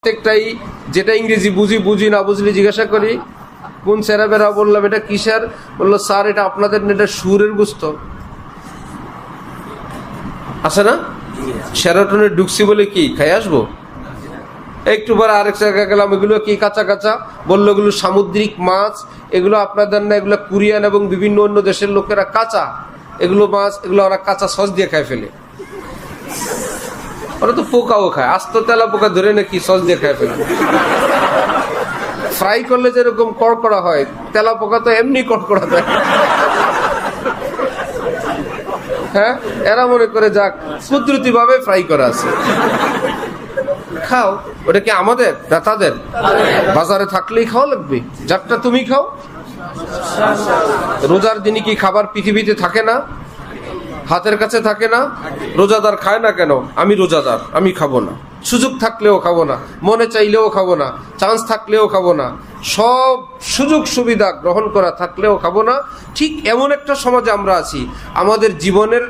প্রত্যেকটাই যেটা ইংরেজি বুঝি না বুঝলে জিজ্ঞাসা করি কোন সেরাবেরা, বললাম এটা কিসের, বললো স্যার এটা আপনাদের এটা সুরের গোস্ত আছে না, সেরাটনে ঢুকছি বলে কি খাই আসবো। একটু পরে আরেক জায়গায় গেলাম, এগুলো কি কাঁচা কাঁচা, বললো এগুলো সামুদ্রিক মাছ, এগুলো আপনাদের না, এগুলো কোরিয়ান এবং বিভিন্ন অন্য দেশের লোকেরা কাঁচা এগুলো মাছ, এগুলো ওরা কাঁচা সস দিয়ে খায় ফেলে। ওরা তো পোকাও খায়, আস্ত তেলা পোকা ধরে নাকি সস দিয়ে খায় ফেলে। ফ্রাই করলে যেরকম কড়কড়া হয়, তেলা পোকা তো এমনি কড়কড়া দেয়। হ্যাঁ, এরা মনে করে যাক কুদরতি ভাবে ফ্রাই করা আছে, খাও। ওটা কি আমাদের না তাদের? বাজারে থাকলেই খাওয়া লাগবে, যাকটা তুমি খাও। রোজার দিনে কি খাবার পৃথিবীতে থাকে না, হাতের কাছে থাকে না? রোজাদার খায় না কেন? আমি রোজাদার, আমি খাবো না। সুযোগ থাকলেও খাবো না, মনে চাইলেও খাবো না, চান্স থাকলেও খাবো না, সব সুযোগ সুবিধা গ্রহণ করা থাকলেও খাবো না। ঠিক এমন একটা সমাজে আমরা আছি, আমাদের জীবনের,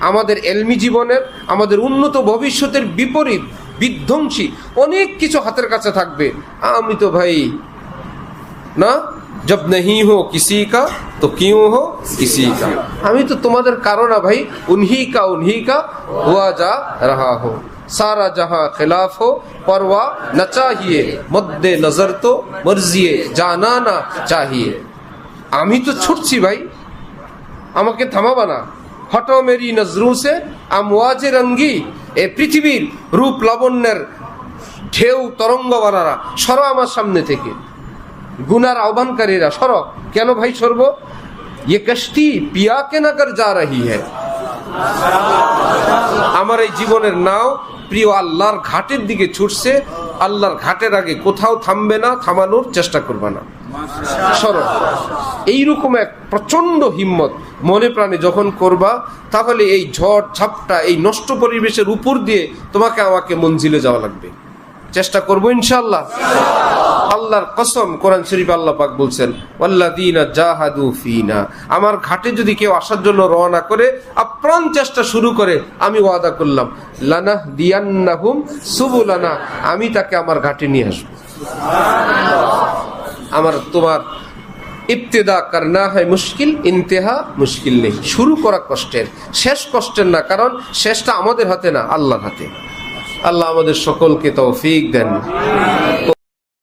আমাদের এলমি জীবনের, আমাদের উন্নত ভবিষ্যতের বিপরীত বিধ্বংসী অনেক কিছু হাতের কাছে থাকবে। আমি তো ভাই না, জব नहीं हो किसी का तो क्यों हो किसी का, আমি তো তোমাদের কারো না ভাই, उन्हीं का हुआ जा रहा हो, सारा जहां खिलाफ हो परवाह न चाहिए, मद्दे नजर तो मर्जिए जाना ना चाहिए। আমি তো ছুটছি ভাই, আমাকে থামাবা না। হটো মেরি নজরু সে আমওয়াজে রঙ্গি, এ পৃথিবীর রূপ লাবণ্যের ঢেউ তরঙ্গবারারা, সরো আমার সামনে থেকে। গুনার আহ্বানকারীরা সরো। কেন ভাই সরব? ये कश्ती पिया के नगर जा रही है, আমার এই জীবনের নাও প্রিয় আল্লাহর ঘাটের দিকে ছুটছে। আল্লাহর ঘাটের আগে কোথাও থামবে না, থামানোর চেষ্টা করবে না, সরো। এইরকম এক প্রচন্ড হিম্মত মনে প্রাণে যখন করবা, তাহলে এই ঝড় ঝাপটা, এই নষ্ট পরিবেশের উপর দিয়ে তোমাকে আমাকে মঞ্জিলে যাওয়া লাগবে। চেষ্টা করবো ইনশাআল্লাহ। আল্লাহর কসম, কোরআন শরীফ আল্লাহ পাক বলছেন, ওয়াল্লাযীনা জাহাদু ফীনা, আমার ঘাটে যদি কেউ আসার জন্য রওনা করে, আপ্রাণ চেষ্টা শুরু করে, আমি ওয়াদা করলাম লানাহদিয়ান্নাহুম সুবুলানা, আমি তাকে আমার ঘাটে নিয়ে আসবো। আমার তোমার ইবতিদা করনা হয় মুশকিল, ইন্তেহা মুশকিল নেই। শুরু করা কষ্টের, শেষ কষ্টের না, কারণ শেষটা আমাদের হাতে না, আল্লাহর হাতে। আল্লাহ আমাদের সকলকে তৌফিক দেন।